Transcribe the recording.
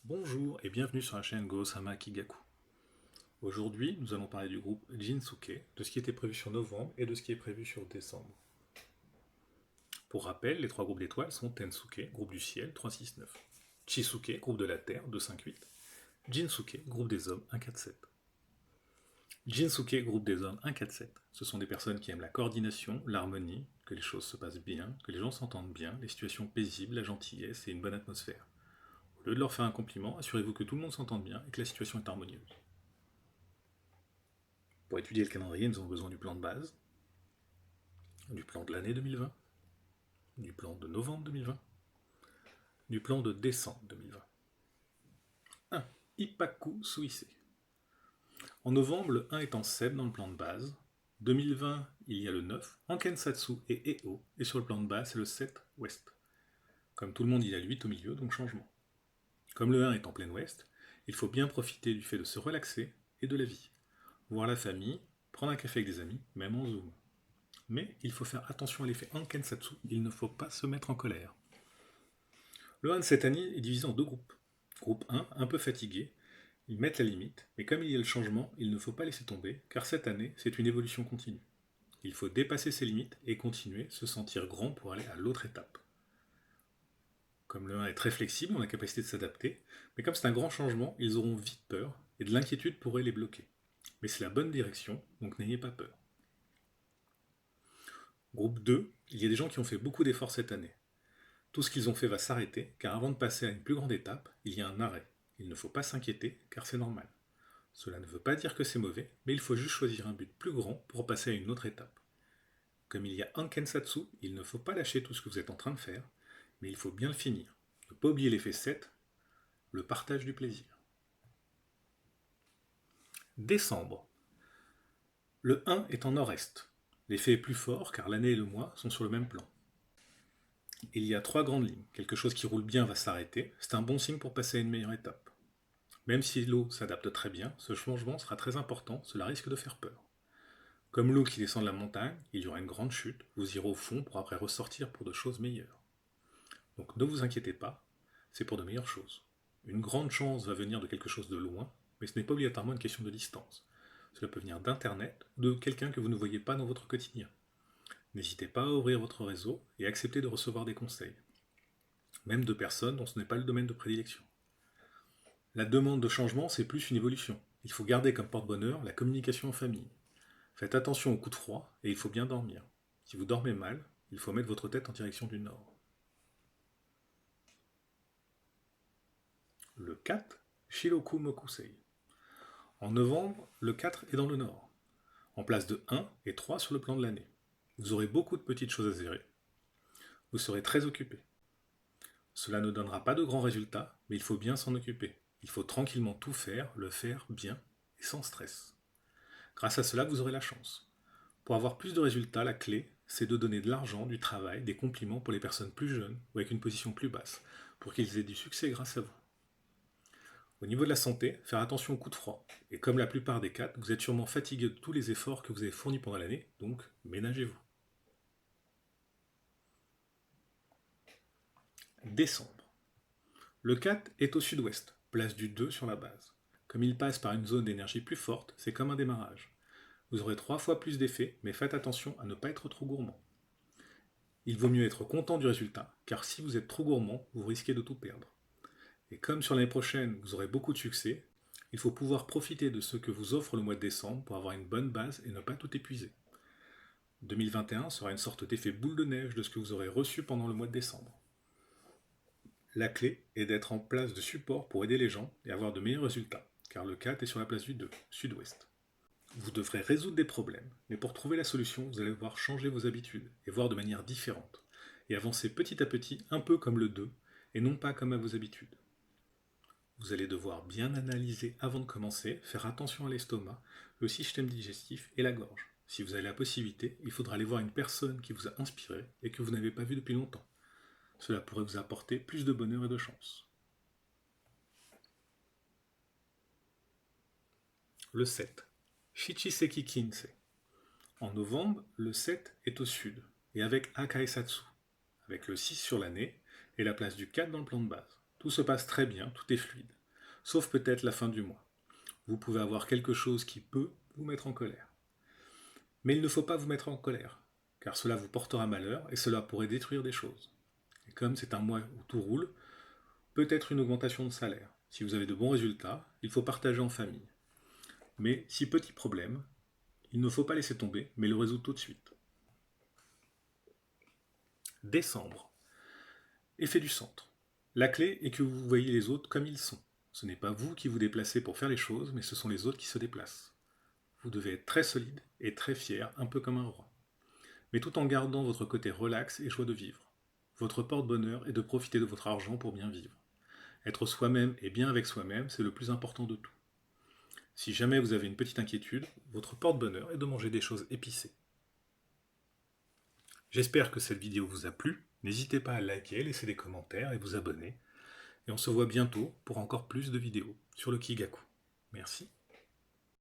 Bonjour et bienvenue sur la chaîne Go-sama Kigaku. Aujourd'hui, nous allons parler du groupe Jinsuke, de ce qui était prévu sur novembre et de ce qui est prévu sur décembre. Pour rappel, les trois groupes d'étoiles sont Tensuke, groupe du ciel, 3-6-9, Chisuke, groupe de la terre, 2-5-8, Jinsuke, groupe des hommes, 1-4-7. Jinsuke, groupe des hommes, 1-4-7. Ce sont des personnes qui aiment la coordination, l'harmonie, que les choses se passent bien, que les gens s'entendent bien, les situations paisibles, la gentillesse et une bonne atmosphère. Au lieu de leur faire un compliment, assurez-vous que tout le monde s'entende bien et que la situation est harmonieuse. Pour étudier le calendrier, nous avons besoin du plan de base, du plan de l'année 2020, du plan de novembre 2020, du plan de décembre 2020. 1. Ippaku Suise. En novembre, le 1 est en Seb dans le plan de base. 2020, il y a le 9, Ankensatsu et Eo, et sur le plan de base, c'est le 7 ouest. Comme tout le monde, il y a le 8 au milieu, donc changement. Comme le 1 est en plein ouest, il faut bien profiter du fait de se relaxer et de la vie. Voir la famille, prendre un café avec des amis, même en Zoom. Mais il faut faire attention à l'effet Ankensatsu, il ne faut pas se mettre en colère. Le 1 de cette année est divisé en deux groupes. Groupe 1, un peu fatigué, ils mettent la limite, mais comme il y a le changement, il ne faut pas laisser tomber, car cette année, c'est une évolution continue. Il faut dépasser ses limites et continuer, se sentir grand pour aller à l'autre étape. Comme le 1 est très flexible, on a la capacité de s'adapter, mais comme c'est un grand changement, ils auront vite peur, et de l'inquiétude pourrait les bloquer. Mais c'est la bonne direction, donc n'ayez pas peur. Groupe 2, il y a des gens qui ont fait beaucoup d'efforts cette année. Tout ce qu'ils ont fait va s'arrêter, car avant de passer à une plus grande étape, il y a un arrêt. Il ne faut pas s'inquiéter, car c'est normal. Cela ne veut pas dire que c'est mauvais, mais il faut juste choisir un but plus grand pour passer à une autre étape. Comme il y a Ankensatsu, il ne faut pas lâcher tout ce que vous êtes en train de faire, mais il faut bien le finir. Ne pas oublier l'effet 7, le partage du plaisir. Décembre. Le 1 est en nord-est. L'effet est plus fort car l'année et le mois sont sur le même plan. Il y a trois grandes lignes. Quelque chose qui roule bien va s'arrêter. C'est un bon signe pour passer à une meilleure étape. Même si l'eau s'adapte très bien, ce changement sera très important, cela risque de faire peur. Comme l'eau qui descend de la montagne, il y aura une grande chute, vous irez au fond pour après ressortir pour de choses meilleures. Donc ne vous inquiétez pas, c'est pour de meilleures choses. Une grande chance va venir de quelque chose de loin, mais ce n'est pas obligatoirement une question de distance. Cela peut venir d'Internet ou de quelqu'un que vous ne voyez pas dans votre quotidien. N'hésitez pas à ouvrir votre réseau et accepter de recevoir des conseils, même de personnes dont ce n'est pas le domaine de prédilection. La demande de changement, c'est plus une évolution. Il faut garder comme porte-bonheur la communication en famille. Faites attention aux coups de froid et il faut bien dormir. Si vous dormez mal, il faut mettre votre tête en direction du nord. Le 4, Shiroku Mokusei. En novembre, le 4 est dans le nord, en place de 1 et 3 sur le plan de l'année. Vous aurez beaucoup de petites choses à gérer. Vous serez très occupé. Cela ne donnera pas de grands résultats, mais il faut bien s'en occuper. Il faut tranquillement tout faire, le faire bien et sans stress. Grâce à cela, vous aurez la chance. Pour avoir plus de résultats, la clé, c'est de donner de l'argent, du travail, des compliments pour les personnes plus jeunes ou avec une position plus basse, pour qu'ils aient du succès grâce à vous. Au niveau de la santé, faire attention aux coups de froid. Et comme la plupart des 4, vous êtes sûrement fatigué de tous les efforts que vous avez fournis pendant l'année, donc ménagez-vous. Décembre. Le 4 est au sud-ouest, place du 2 sur la base. Comme il passe par une zone d'énergie plus forte, c'est comme un démarrage. Vous aurez 3 fois plus d'effets, mais faites attention à ne pas être trop gourmand. Il vaut mieux être content du résultat, car si vous êtes trop gourmand, vous risquez de tout perdre. Et comme sur l'année prochaine, vous aurez beaucoup de succès, il faut pouvoir profiter de ce que vous offre le mois de décembre pour avoir une bonne base et ne pas tout épuiser. 2021 sera une sorte d'effet boule de neige de ce que vous aurez reçu pendant le mois de décembre. La clé est d'être en place de support pour aider les gens et avoir de meilleurs résultats, car le 4 est sur la place du 2, sud-ouest. Vous devrez résoudre des problèmes, mais pour trouver la solution, vous allez devoir changer vos habitudes et voir de manière différente, et avancer petit à petit, un peu comme le 2, et non pas comme à vos habitudes. Vous allez devoir bien analyser avant de commencer, faire attention à l'estomac, le système digestif et la gorge. Si vous avez la possibilité, il faudra aller voir une personne qui vous a inspiré et que vous n'avez pas vu depuis longtemps. Cela pourrait vous apporter plus de bonheur et de chance. Le 7. Shichiseki Kinsei. En novembre, le 7 est au sud, et avec Akaesatsu, avec le 6 sur l'année, et la place du 4 dans le plan de base. Tout se passe très bien, tout est fluide. sauf peut-être la fin du mois. Vous pouvez avoir quelque chose qui peut vous mettre en colère. Mais il ne faut pas vous mettre en colère, car cela vous portera malheur et cela pourrait détruire des choses. Et comme c'est un mois où tout roule, peut-être une augmentation de salaire. Si vous avez de bons résultats, il faut partager en famille. Mais si petit problème, il ne faut pas laisser tomber, mais le résoudre tout de suite. Décembre. Effet du centre. La clé est que vous voyez les autres comme ils sont. Ce n'est pas vous qui vous déplacez pour faire les choses, mais ce sont les autres qui se déplacent. Vous devez être très solide et très fier, un peu comme un roi. Mais tout en gardant votre côté relax et joie de vivre. Votre porte-bonheur est de profiter de votre argent pour bien vivre. Être soi-même et bien avec soi-même, c'est le plus important de tout. Si jamais vous avez une petite inquiétude, votre porte-bonheur est de manger des choses épicées. J'espère que cette vidéo vous a plu. N'hésitez pas à liker, laisser des commentaires et vous abonner. Et on se voit bientôt pour encore plus de vidéos sur le Kigaku. Merci.